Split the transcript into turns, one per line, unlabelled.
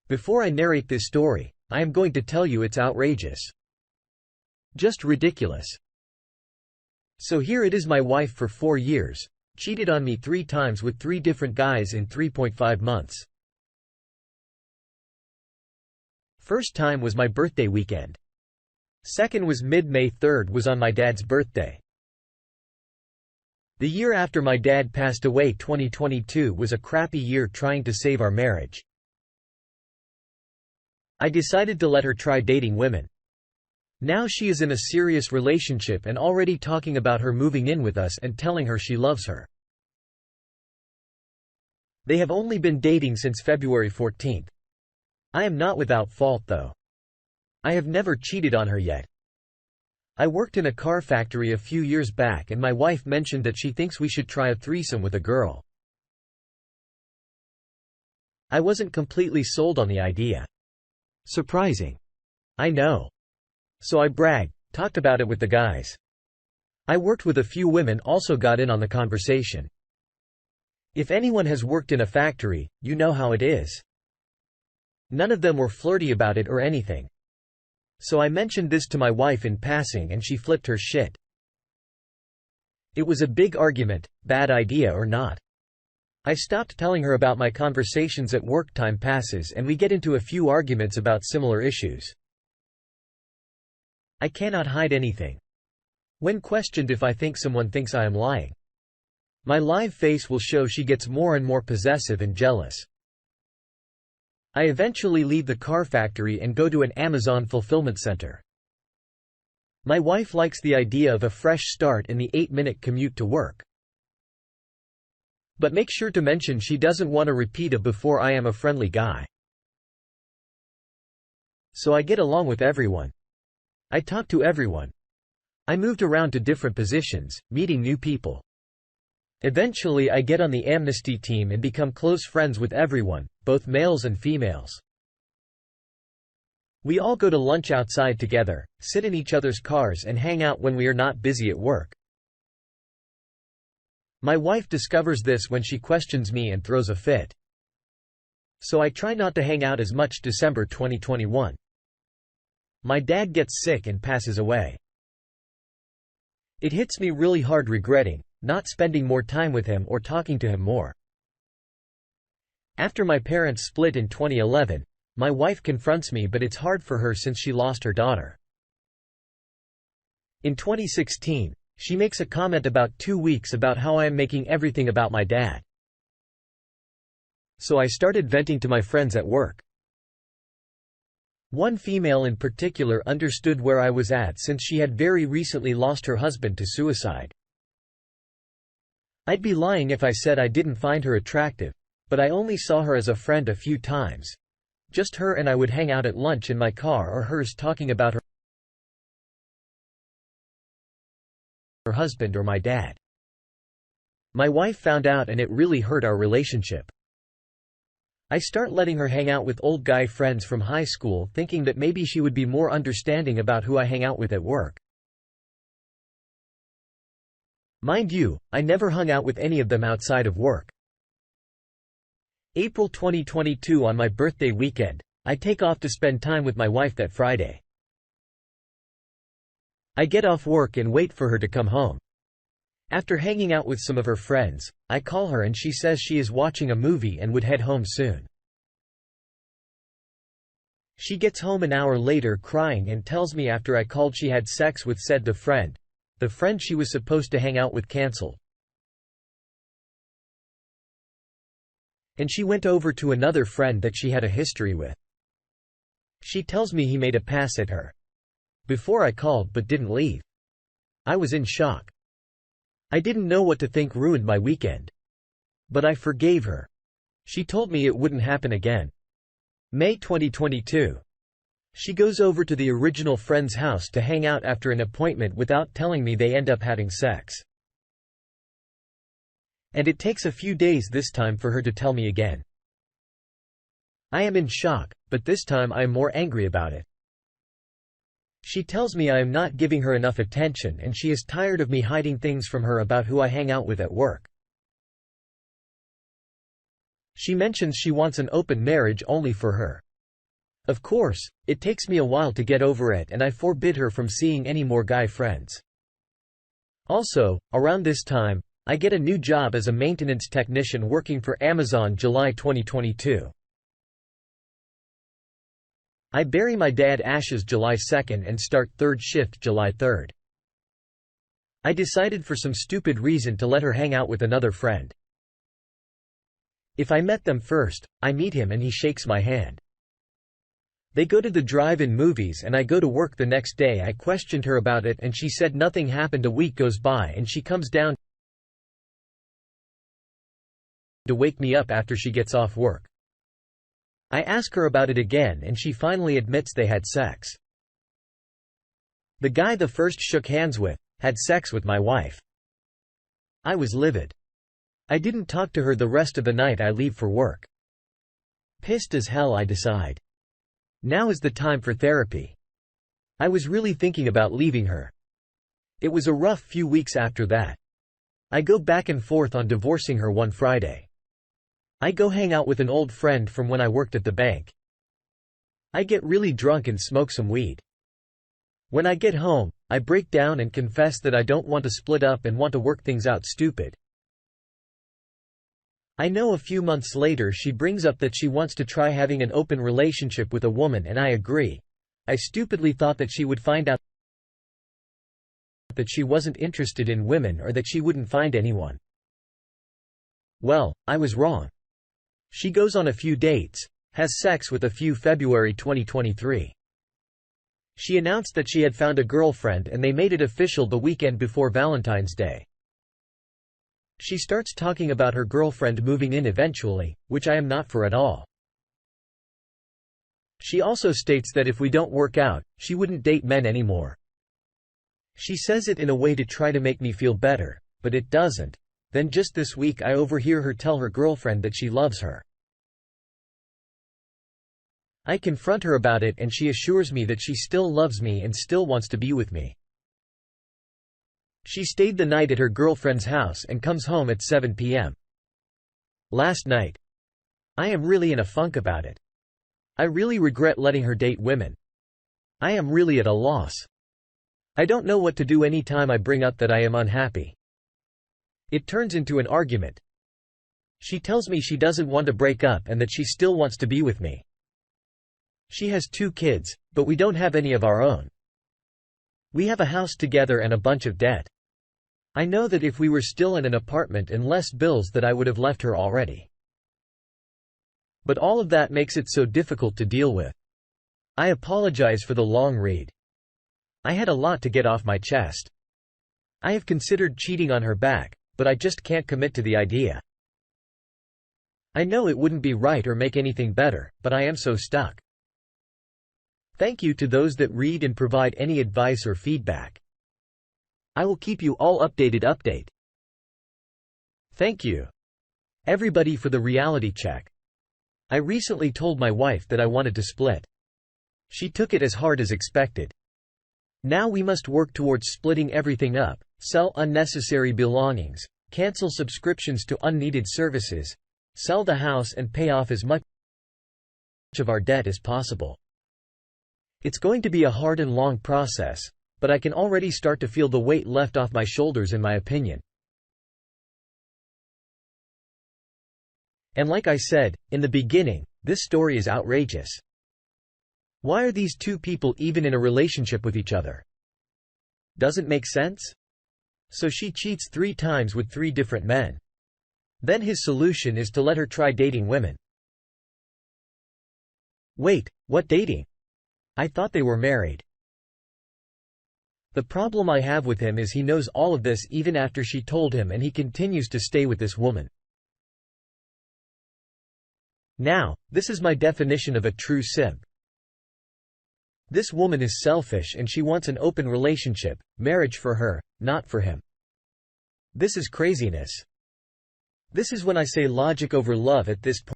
Before I narrate this story, I am going to tell you it's outrageous. Just ridiculous. So here it is, my wife for 4 years, cheated on me 3 times with 3 different guys in 3.5 months. First time was my birthday weekend. Second was mid-May. Third was on my dad's birthday. The year after my dad passed away, 2022, was a crappy year trying to save our marriage. I decided to let her try dating women. Now she is in a serious relationship and already talking about her moving in with us and telling her she loves her. They have only been dating since February 14. I am not without fault though. I have never cheated on her yet. I worked in a car factory a few years back and my wife mentioned that she thinks we should try a threesome with a girl. I wasn't completely sold on the idea. Surprising. I know. So I bragged, talked about it with the guys. I worked with a few women, also got in on the conversation. If anyone has worked in a factory, you know how it is. None of them were flirty about it or anything. So I mentioned this to my wife in passing and she flipped her shit. It was a big argument, bad idea or not. I stopped telling her about my conversations at work. Time passes and we get into a few arguments about similar issues. I cannot hide anything. When questioned if I think someone thinks I am lying, my live face will show she gets more and more possessive and jealous. I eventually leave the car factory and go to an Amazon fulfillment center. My wife likes the idea of a fresh start in the 8-minute commute to work. But make sure to mention she doesn't want a repeat of before. I am a friendly guy. So I get along with everyone. I talk to everyone. I moved around to different positions, meeting new people. Eventually I get on the amnesty team and become close friends with everyone, both males and females. We all go to lunch outside together, sit in each other's cars and hang out when we are not busy at work. My wife discovers this when she questions me and throws a fit. So I try not to hang out as much. December 2021. My dad gets sick and passes away. It hits me really hard, regretting not spending more time with him or talking to him more. After my parents split in 2011, my wife confronts me, but it's hard for her since she lost her daughter. In 2016, she makes a comment about 2 weeks about how I am making everything about my dad. So I started venting to my friends at work. One female in particular understood where I was at since she had very recently lost her husband to suicide. I'd be lying if I said I didn't find her attractive, but I only saw her as a friend a few times. Just her and I would hang out at lunch in my car or hers talking about her husband or my dad. My wife found out and it really hurt our relationship. I start letting her hang out with old guy friends from high school, thinking that maybe she would be more understanding about who I hang out with at work. Mind you, I never hung out with any of them outside of work. April 2022, on my birthday weekend, I take off to spend time with my wife that Friday. I get off work and wait for her to come home. After hanging out with some of her friends, I call her and she says she is watching a movie and would head home soon. She gets home an hour later crying and tells me after I called she had sex with said friend. The friend she was supposed to hang out with canceled. And she went over to another friend that she had a history with. She tells me he made a pass at her before I called but didn't leave. I was in shock. I didn't know what to think, ruined my weekend. But I forgave her. She told me it wouldn't happen again. May 2022. She goes over to the original friend's house to hang out after an appointment without telling me. They end up having sex. And it takes a few days this time for her to tell me again. I am in shock, but this time I am more angry about it. She tells me I am not giving her enough attention and she is tired of me hiding things from her about who I hang out with at work. She mentions she wants an open marriage only for her. Of course, it takes me a while to get over it and I forbid her from seeing any more guy friends. Also, around this time, I get a new job as a maintenance technician working for Amazon July 2022. I bury my dad's ashes July 2nd and start third shift July 3rd. I decided for some stupid reason to let her hang out with another friend. If I met them first, I meet him and he shakes my hand. They go to the drive-in movies and I go to work the next day. I questioned her about it and she said nothing happened. A week goes by and she comes down to wake me up after she gets off work. I ask her about it again and she finally admits they had sex. The guy the first shook hands with had sex with my wife. I was livid. I didn't talk to her the rest of the night. I leave for work. Pissed as hell, I decide. Now is the time for therapy. I was really thinking about leaving her. It was a rough few weeks after that. I go back and forth on divorcing her. One Friday, I go hang out with an old friend from when I worked at the bank. I get really drunk and smoke some weed. When I get home, I break down and confess that I don't want to split up and want to work things out. Stupid. I know a few months later she brings up that she wants to try having an open relationship with a woman and I agree. I stupidly thought that she would find out that she wasn't interested in women or that she wouldn't find anyone. Well, I was wrong. She goes on a few dates, has sex with a few. February 2023. She announced that she had found a girlfriend and they made it official the weekend before Valentine's Day. She starts talking about her girlfriend moving in eventually, which I am not for at all. She also states that if we don't work out, she wouldn't date men anymore. She says it in a way to try to make me feel better, but it doesn't. Then just this week I overhear her tell her girlfriend that she loves her. I confront her about it and she assures me that she still loves me and still wants to be with me. She stayed the night at her girlfriend's house and comes home at 7 p.m. last night. I am really in a funk about it. I really regret letting her date women. I am really at a loss. I don't know what to do anytime I bring up that I am unhappy. It turns into an argument. She tells me she doesn't want to break up and that she still wants to be with me. She has 2 kids, but we don't have any of our own. We have a house together and a bunch of debt. I know that if we were still in an apartment and less bills that I would have left her already. But all of that makes it so difficult to deal with. I apologize for the long read. I had a lot to get off my chest. I have considered cheating on her back, but I just can't commit to the idea. I know it wouldn't be right or make anything better, but I am so stuck. Thank you to those that read and provide any advice or feedback. I will keep you all updated. Thank you, everybody, for the reality check. I recently told my wife that I wanted to split. She took it as hard as expected. Now we must work towards splitting everything up, sell unnecessary belongings, cancel subscriptions to unneeded services, sell the house and pay off as much of our debt as possible. It's going to be a hard and long process, but I can already start to feel the weight left off my shoulders, in my opinion. And like I said, in the beginning, this story is outrageous. Why are these 2 people even in a relationship with each other? Doesn't make sense? So she cheats 3 times with 3 different men. Then his solution is to let her try dating women. Wait, what dating? I thought they were married. The problem I have with him is he knows all of this even after she told him and he continues to stay with this woman. Now, this is my definition of a true simp. This woman is selfish and she wants an open relationship, marriage for her, not for him. This is craziness. This is when I say logic over love at this point.